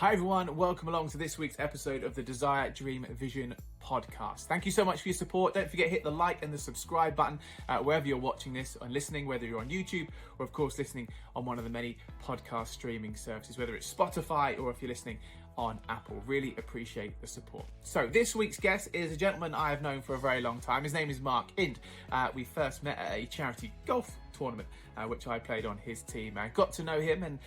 Hi everyone, welcome along to this week's episode of the Desire, Dream, Vision podcast. Thank you so much for your support. Don't forget, hit the like and the subscribe button wherever you're watching this and listening, whether you're on YouTube or of course listening on one of the many podcast streaming services, whether it's Spotify or if you're listening on Apple. Really appreciate the support. So this week's guest is a gentleman I have known for a very long time. His name is Mark Ind. We first met at a charity golf tournament, which I played on his team. I got to know him and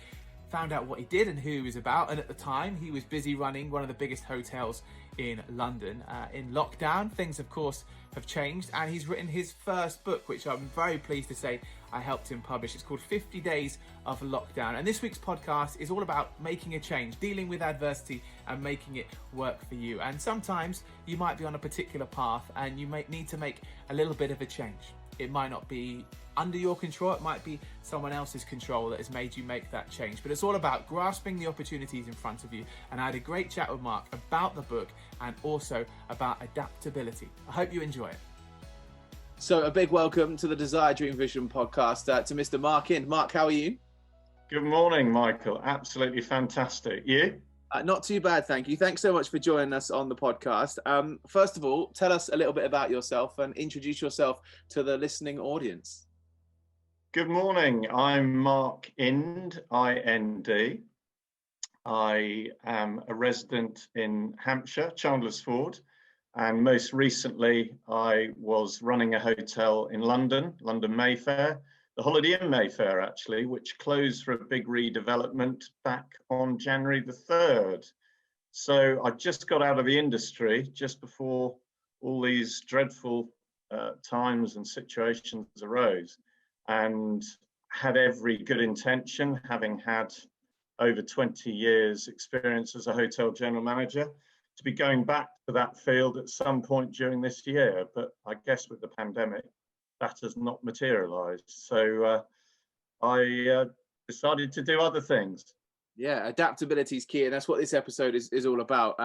found out what he did and who he was about, and at the time he was busy running one of the biggest hotels in London. In lockdown, things of course have changed, and he's written his first book, which I'm very pleased to say I helped him publish. It's called 50 Days of Lockdown, and this week's podcast is all about making a change, dealing with adversity and making it work for you. And sometimes you might be on a particular path and you might need to make a little bit of a change. It might not be under your control, it might be someone else's control that has made you make that change. But it's all about grasping the opportunities in front of you. And I had a great chat with Mark about the book and also about adaptability. I hope you enjoy it. So a big welcome to the Desire, Dream, Vision podcast to Mr. Mark Ind. Mark, how are you? Good morning, Michael. Absolutely fantastic. You? Not too bad, thank you. Thanks so much for joining us on the podcast. First of all, tell us a little bit about yourself and introduce yourself to the listening audience. Good morning. I'm Mark Ind, I-N-D. I am a resident in Hampshire, Chandlersford, and most recently I was running a hotel in London Mayfair, the Holiday Inn Mayfair actually, which closed for a big redevelopment back on January the 3rd. So I just got out of the industry just before all these dreadful times and situations arose, and had every good intention, having had over 20 years experience as a hotel general manager, to be going back to that field at some point during this year. But I guess with the pandemic, that has not materialized. So I decided to do other things. Yeah, adaptability is key, and that's what this episode is all about.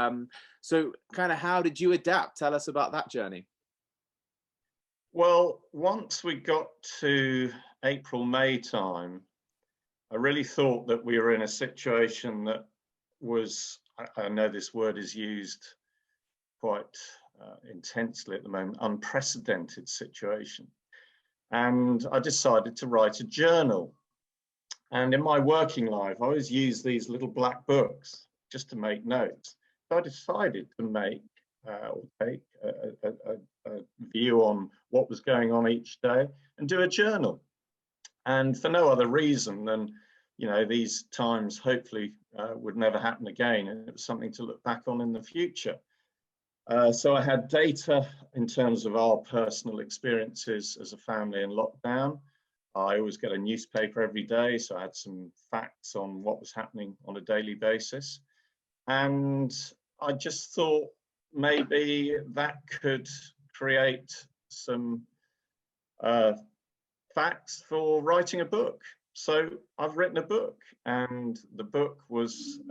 So kind of how did you adapt? Tell us about that journey. Well, once we got to April, May time, I really thought that we were in a situation that was, I know this word is used quite intensely at the moment, unprecedented situation. And I decided to write a journal. And in my working life, I always use these little black books just to make notes. So I decided to make or take a view on what was going on each day and do a journal. And for no other reason than, you know, these times hopefully would never happen again. And it was something to look back on in the future. So I had data in terms of our personal experiences as a family in lockdown. I always get a newspaper every day, so I had some facts on what was happening on a daily basis. And I just thought maybe that could create some facts for writing a book. So I've written a book, and the book was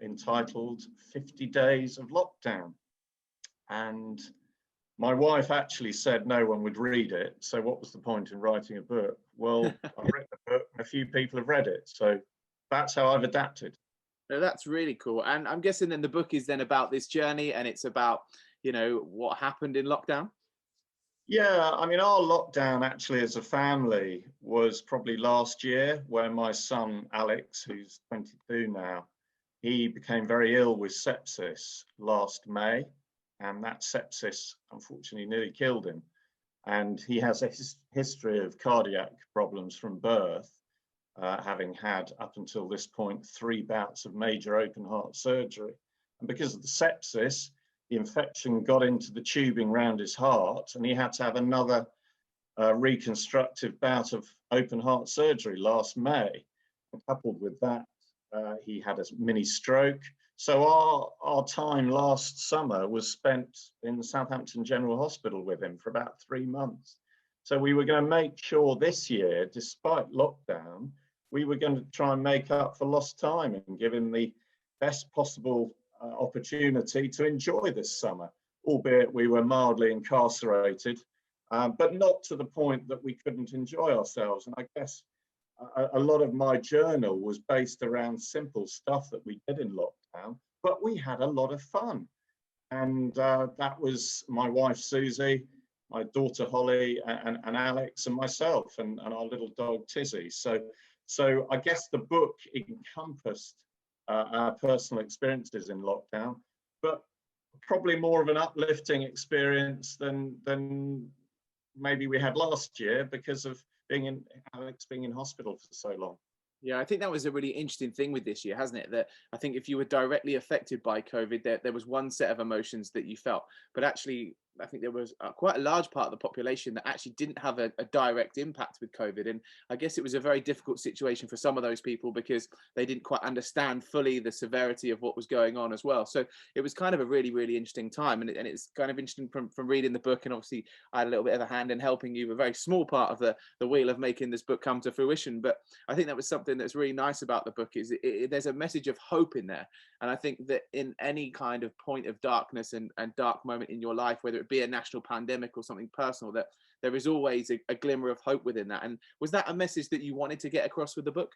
entitled 50 Days of Lockdown. And my wife actually said no one would read it. So what was the point in writing a book? Well, I've written a book and a few people have read it. So that's how I've adapted. No, that's really cool. And I'm guessing then the book is then about this journey, and it's about, you know, what happened in lockdown. Yeah, I mean, our lockdown actually as a family was probably last year, where my son, Alex, who's 22 now, he became very ill with sepsis last May. And that sepsis, unfortunately, nearly killed him. And he has a history of cardiac problems from birth, having had, up until this point, 3 bouts of major open heart surgery. And because of the sepsis, the infection got into the tubing around his heart, and he had to have another reconstructive bout of open heart surgery last May. And coupled with that, he had a mini stroke. So our time last summer was spent in Southampton General Hospital with him for about 3 months. So we were going to make sure this year, despite lockdown, we were going to try and make up for lost time and give him the best possible opportunity to enjoy this summer, albeit we were mildly incarcerated, but not to the point that we couldn't enjoy ourselves. And I guess a lot of my journal was based around simple stuff that we did in lockdown, but we had a lot of fun. And that was my wife, Susie, my daughter, Holly, and Alex, and myself, and our little dog, Tizzy. So I guess the book encompassed our personal experiences in lockdown, but probably more of an uplifting experience than maybe we had last year because of Alex being in hospital for so long. Yeah, I think that was a really interesting thing with this year, hasn't it? That I think if you were directly affected by COVID, there was one set of emotions that you felt, but actually, I think there was quite a large part of the population that actually didn't have a direct impact with COVID. And I guess it was a very difficult situation for some of those people because they didn't quite understand fully the severity of what was going on as well. So it was kind of a really, really interesting time. And it's kind of interesting from reading the book. And obviously, I had a little bit of a hand in helping you, a very small part of the wheel of making this book come to fruition. But I think that was something that's really nice about the book is there's a message of hope in there. And I think that in any kind of point of darkness and dark moment in your life, whether it be a national pandemic or something personal, that there is always a glimmer of hope within that. And was that a message that you wanted to get across with the book?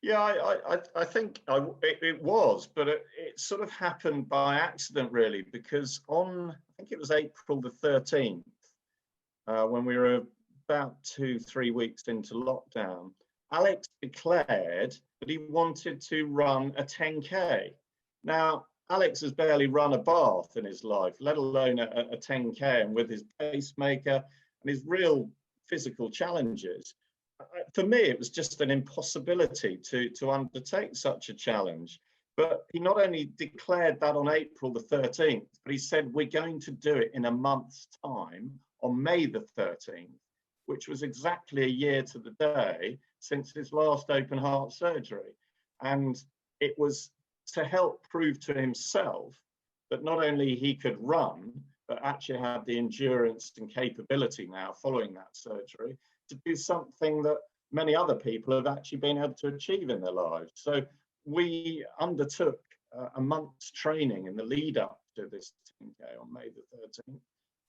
Yeah, I think it was, but it sort of happened by accident, really, because I think it was April the 13th, when we were about 2-3 weeks into lockdown, Alex declared that he wanted to run a 10K. Now, Alex has barely run a bath in his life, let alone a 10K, and with his pacemaker and his real physical challenges. For me, it was just an impossibility to undertake such a challenge. But he not only declared that on April the 13th, but he said, we're going to do it in a month's time on May the 13th, which was exactly a year to the day since his last open heart surgery. And it was to help prove to himself that not only he could run, but actually had the endurance and capability now following that surgery to do something that many other people have actually been able to achieve in their lives. So we undertook a month's training in the lead up to this 10K on May the 13th.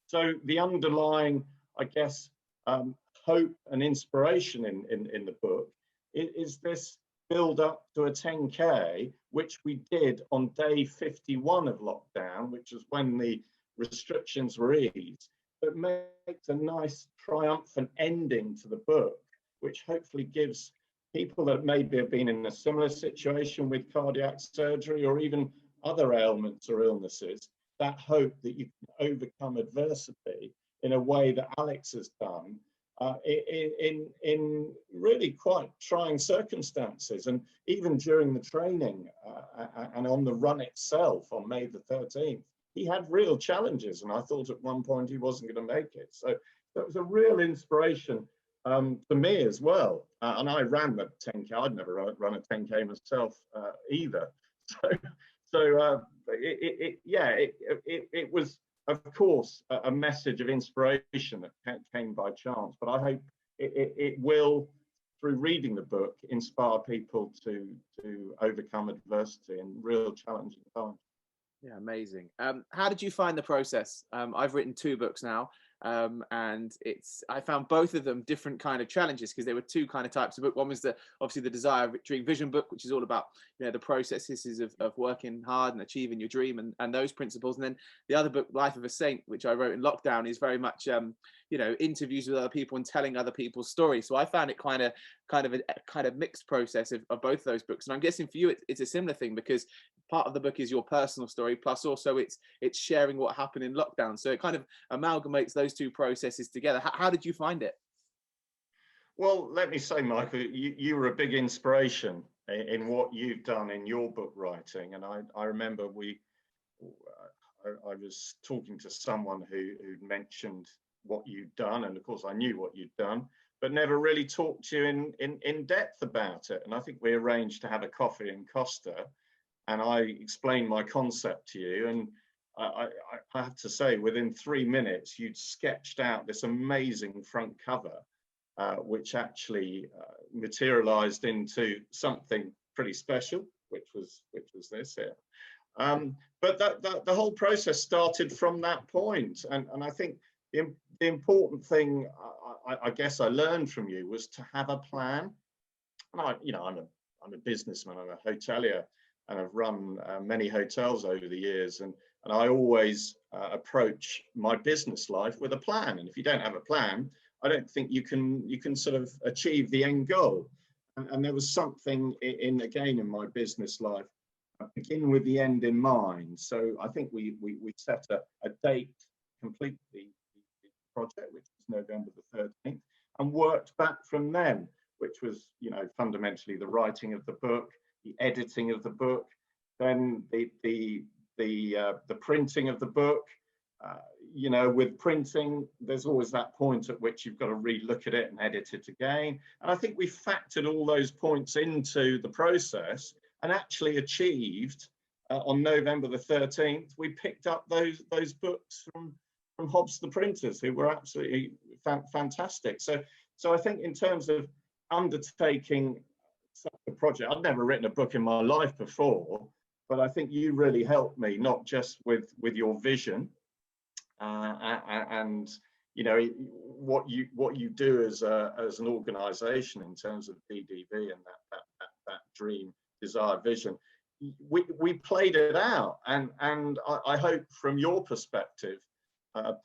So the underlying, I guess, hope and inspiration in the book is this build up to a 10K, which we did on day 51 of lockdown, which was when the restrictions were eased, but makes a nice triumphant ending to the book, which hopefully gives people that maybe have been in a similar situation with cardiac surgery or even other ailments or illnesses, that hope that you can overcome adversity in a way that Alex has done in really quite trying circumstances. And even during the training and on the run itself on May the 13th, he had real challenges. And I thought at one point he wasn't going to make it. So that was a real inspiration for me as well. And I ran the 10K. I'd never run a 10K myself either. So it was, of course, a message of inspiration that came by chance. But I hope it will, through reading the book, inspire people to overcome adversity in real challenging times. Yeah, amazing. How did you find the process? I've written 2 books now, and I found both of them different kind of challenges because there were 2 kind of types of book. One was obviously the Desire Dream Vision book, which is all about the processes of working hard and achieving your dream and those principles. And then the other book, Life of a Saint, which I wrote in lockdown, is very much interviews with other people and telling other people's stories. So I found it kind of mixed process of both of those books. And I'm guessing for you it's a similar thing because part of the book is your personal story, plus also it's sharing what happened in lockdown. So it kind of amalgamates those 2 processes together. How did you find it? Well, let me say, Michael, you were a big inspiration in what you've done in your book writing. And I remember I was talking to someone who mentioned what you'd done. And of course, I knew what you'd done, but never really talked to you in depth about it. And I think we arranged to have a coffee in Costa. And I explained my concept to you, and I have to say, within 3 minutes, you'd sketched out this amazing front cover, which actually materialized into something pretty special, which was this here. But the whole process started from that point, and I think the important thing I guess I learned from you was to have a plan I'm a businessman, I'm a hotelier, and I've run many hotels over the years, and I always approach my business life with a plan. And if you don't have a plan, I don't think you can sort of achieve the end goal. And there was something in my business life, begin with the end in mind. So I think we set a date to complete the project, which was November the 13th, and worked back from then, which was, fundamentally the writing of the book, the editing of the book, then the printing of the book. With printing, there's always that point at which you've got to re-look at it and edit it again. And I think we factored all those points into the process and actually achieved, on November the 13th, we picked up those books from Hobbs the printers, who were absolutely fantastic. So I think in terms of undertaking such a project, I'd never written a book in my life before, but I think you really helped me, not just with your vision, and what you do as an organization in terms of DDV and that dream, desire, vision. We played it out, and I hope from your perspective,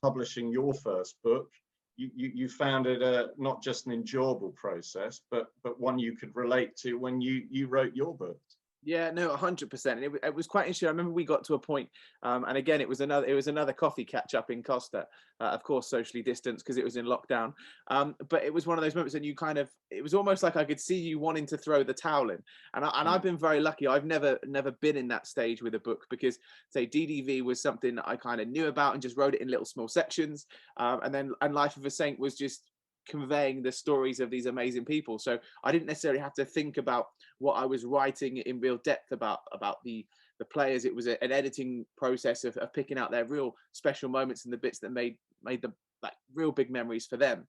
publishing your first book, you found it not just an enjoyable process, but one you could relate to when you wrote your book. Yeah, no, 100%. And it was quite interesting. I remember we got to a point, and again, it was another coffee catch up in Costa, of course, socially distanced because it was in lockdown. But it was one of those moments, and it was almost like I could see you wanting to throw the towel in. And I've been very lucky. I've never been in that stage with a book, because say DDV was something that I kind of knew about and just wrote it in little small sections. And Life of a Saint was just conveying the stories of these amazing people. So I didn't necessarily have to think about what I was writing in real depth about the players. It was an editing process of picking out their real special moments and the bits that made them like real big memories for them.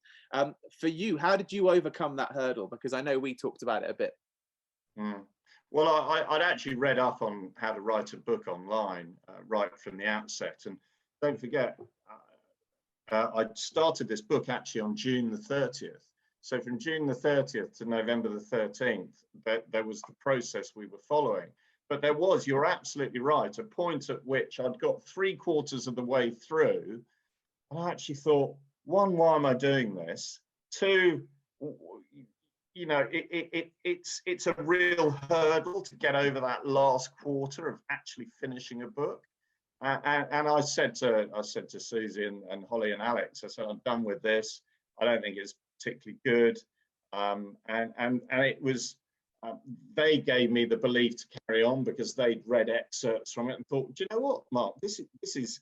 For you, how did you overcome that hurdle? Because I know we talked about it a bit. Well, I'd actually read up on how to write a book online right from the outset. And don't forget, I started this book actually on June the 30th. So from June the 30th to November the 13th, there was the process we were following. But there was, you're absolutely right, a point at which I'd got 3/4 of the way through, and I actually thought, one, why am I doing this? Two, it's a real hurdle to get over that last quarter of actually finishing a book. And I said to Susie and Holly and Alex, I said, I'm done with this. I don't think it's particularly good. And it was, they gave me the belief to carry on because they'd read excerpts from it and thought, do you know what, Mark, this is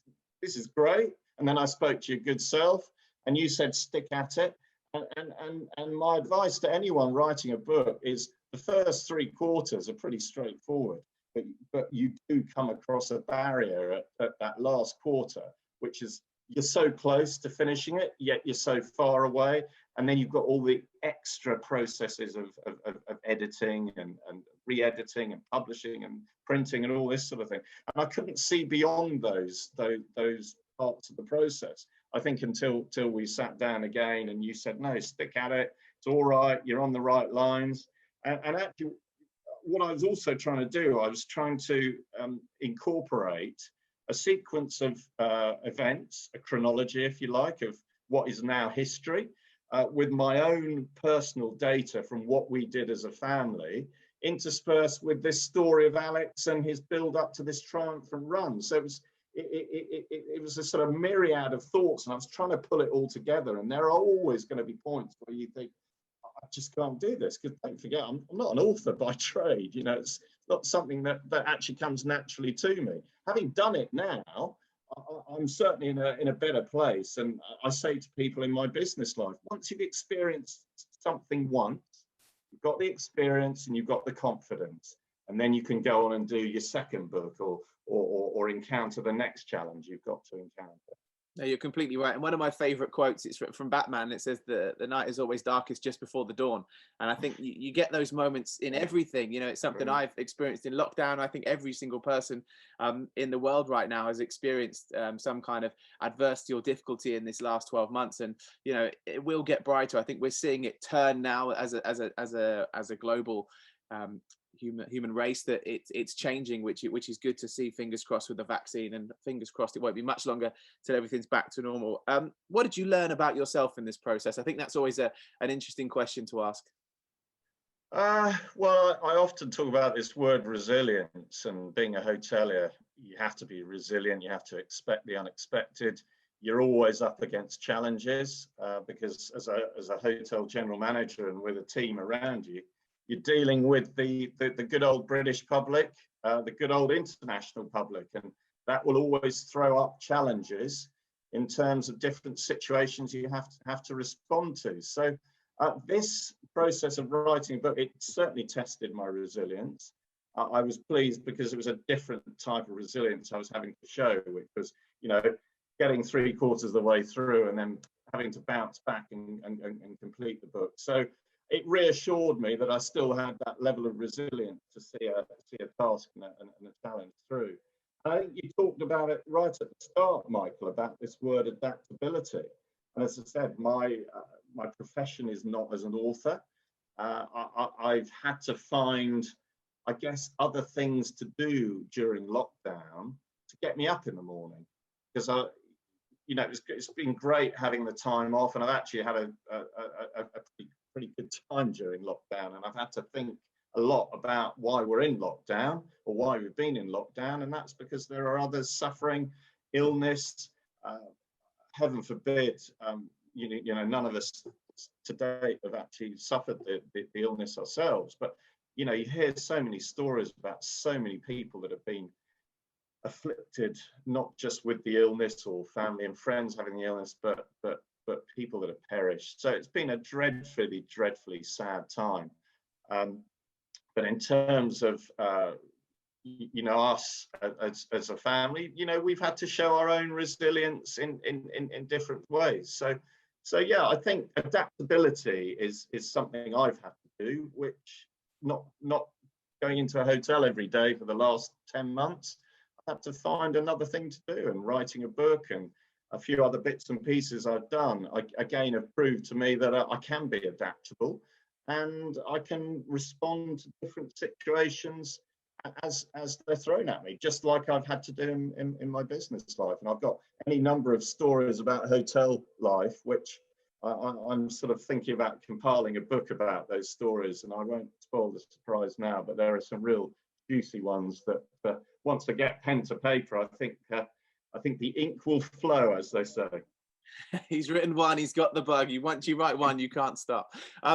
great. And then I spoke to your good self, and you said, stick at it. And my advice to anyone writing a book is the first 3/4 are pretty straightforward. But you do come across a barrier at that last quarter, which is you're so close to finishing it, yet you're so far away. And then you've got all the extra processes of editing and re-editing and publishing and printing and all this sort of thing. And I couldn't see beyond those parts of the process. I think until we sat down again and you said, no, stick at it. It's all right. You're on the right lines. And actually, what I was also trying to do, I was trying to incorporate a sequence of events, a chronology, if you like, of what is now history, with my own personal data from what we did as a family, interspersed with this story of Alex and his build up to this triumphant run. So it was a sort of myriad of thoughts, and I was trying to pull it all together. And there are always going to be points where you think, I just can't do this, because don't forget, I'm not an author by trade. It's not something that actually comes naturally to me. Having done it now, I'm certainly in a better place. And I say to people in my business life, once you've experienced something once, you've got the experience and you've got the confidence, and then you can go on and do your second book or encounter the next challenge you've got to encounter. No, you're completely right. And one of my favorite quotes, it's from Batman. It says the night is always darkest just before the dawn. And I think you get those moments in everything. You know, it's something I've experienced in lockdown. I think every single person in the world right now has experienced some kind of adversity or difficulty in this last 12 months. And, you know, it will get brighter. I think we're seeing it turn now as a global human race, that it's changing, which is good to see. Fingers crossed with the vaccine, and fingers crossed it won't be much longer till everything's back to normal. What did you learn about yourself in this process? I think that's always an interesting question to ask. Well, I often talk about this word resilience, and being a hotelier, you have to be resilient. You have to expect the unexpected. You're always up against challenges because as a hotel general manager and with a team around you, you're dealing with the good old British public, the good old international public, and that will always throw up challenges in terms of different situations you have to respond to. So this process of writing a book, it certainly tested my resilience. I was pleased because it was a different type of resilience I was having to show, which was, you know, getting 3/4 of the way through and then having to bounce back and complete the book. So it reassured me that I still had that level of resilience to see a task and a challenge through. I think you talked about it right at the start, Michael, about this word adaptability. And as I said, my profession is not as an author. I've had to find, I guess, other things to do during lockdown to get me up in the morning, because it's been great having the time off, and I've actually had a pretty good time during lockdown, and I've had to think a lot about why we're in lockdown or why we've been in lockdown, and that's because there are others suffering illness. Heaven forbid, none of us to date have actually suffered the illness ourselves, but you hear so many stories about so many people that have been afflicted, not just with the illness or family and friends having the illness, but people that have perished. So it's been a dreadfully sad time. But in terms of us as a family, we've had to show our own resilience in different ways. So yeah, I think adaptability is something I've had to do, which not going into a hotel every day for the last 10 months. I had to find another thing to do, and writing a book and a few other bits and pieces I've done, again, have proved to me that I can be adaptable and I can respond to different situations as they're thrown at me, just like I've had to do in my business life. And I've got any number of stories about hotel life, which I'm sort of thinking about compiling a book about those stories, and I won't spoil the surprise now, but there are some real juicy ones that once I get pen to paper, I think the ink will flow, as they say. He's written one, he's got the bug. Once you write one, you can't stop.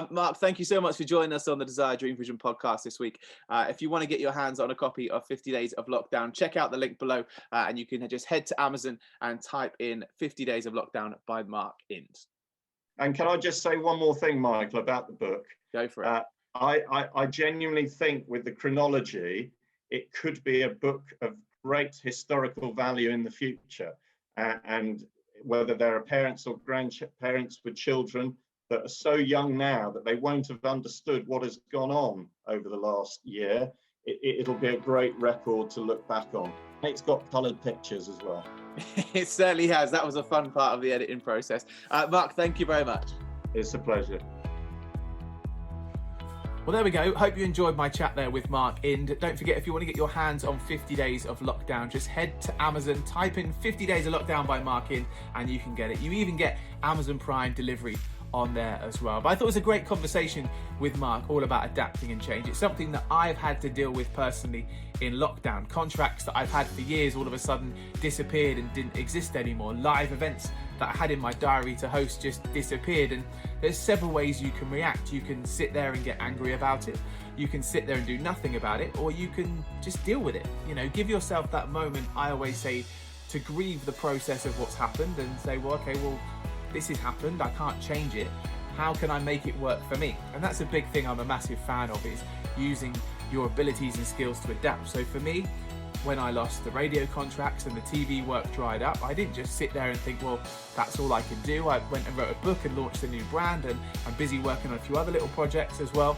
Mark, thank you so much for joining us on the Desire Dream Vision podcast this week. If you want to get your hands on a copy of 50 Days of Lockdown, check out the link below, and you can just head to Amazon and type in 50 Days of Lockdown by Mark Ind. And can I just say one more thing, Michael, about the book? Go for it. I genuinely think with the chronology, it could be a book of great historical value in the future. And whether there are parents or grandparents with children that are so young now that they won't have understood what has gone on over the last year, it'll be a great record to look back on. It's got coloured pictures as well. It certainly has. That was a fun part of the editing process. Mark, thank you very much. It's a pleasure. Well, there we go. Hope you enjoyed my chat there with Mark Ind. Don't forget, if you want to get your hands on 50 Days of Lockdown, just head to Amazon, type in 50 Days of Lockdown by Mark Ind, and you can get it. You even get Amazon Prime delivery on there as well. But I thought it was a great conversation with Mark, all about adapting and change. It's something that I've had to deal with personally in lockdown. Contracts that I've had for years all of a sudden disappeared and didn't exist anymore. Live events that I had in my diary to host just disappeared. And there's several ways you can react. You can sit there and get angry about it. You can sit there and do nothing about it, or you can just deal with it. Give yourself that moment, I always say, to grieve the process of what's happened and say, this has happened, I can't change it. How can I make it work for me? And that's a big thing I'm a massive fan of, is using your abilities and skills to adapt. So for me, when I lost the radio contracts and the TV work dried up, I didn't just sit there and think, well, that's all I can do. I went and wrote a book and launched a new brand, and I'm busy working on a few other little projects as well.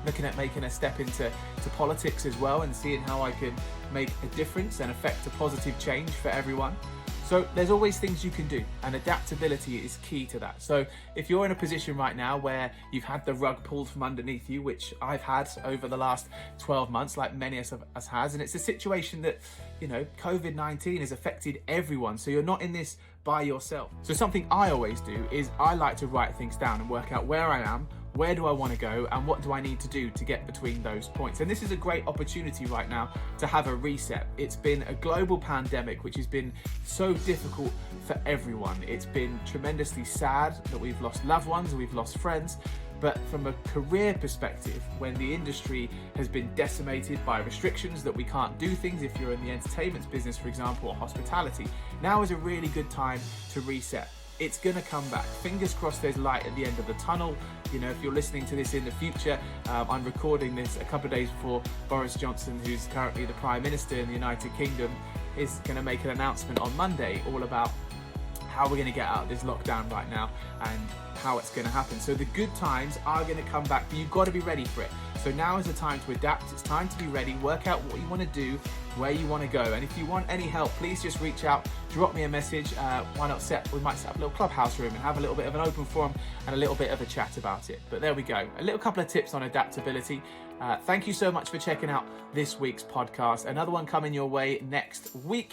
Looking at making a step into politics as well, and seeing how I can make a difference and affect a positive change for everyone. So there's always things you can do, and adaptability is key to that. So if you're in a position right now where you've had the rug pulled from underneath you, which I've had over the last 12 months, like many of us has, and it's a situation that, you know, COVID-19 has affected everyone. So you're not in this by yourself. So something I always do is I like to write things down and work out where I am, where do I want to go, and what do I need to do to get between those points. And this is a great opportunity right now to have a reset. It's been a global pandemic, which has been so difficult for everyone. It's been tremendously sad that we've lost loved ones and we've lost friends. But from a career perspective, when the industry has been decimated by restrictions that we can't do things, if you're in the entertainment business, for example, or hospitality, now is a really good time to reset. It's going to come back. Fingers crossed there's light at the end of the tunnel. You know, if you're listening to this in the future, I'm recording this a couple of days before Boris Johnson, who's currently the Prime Minister in the United Kingdom, is going to make an announcement on Monday all about how we're going to get out of this lockdown right now and how it's going to happen. So the good times are going to come back, but you've got to be ready for it. So now is the time to adapt. It's time to be ready, work out what you want to do, where you want to go. And if you want any help, please just reach out, drop me a message. We might set up a little clubhouse room and have a little bit of an open forum and a little bit of a chat about it. But there we go. A little couple of tips on adaptability. Thank you so much for checking out this week's podcast. Another one coming your way next week.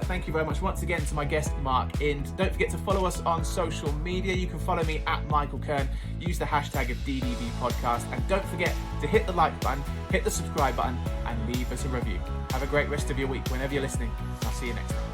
Thank you very much once again to my guest, Mark Ind. Don't forget to follow us on social media. You can follow me at Michael Kern. Use the hashtag of DDV podcast. And don't forget to hit the like button, hit the subscribe button, and leave us a review. Have a great rest of your week whenever you're listening. I'll see you next time.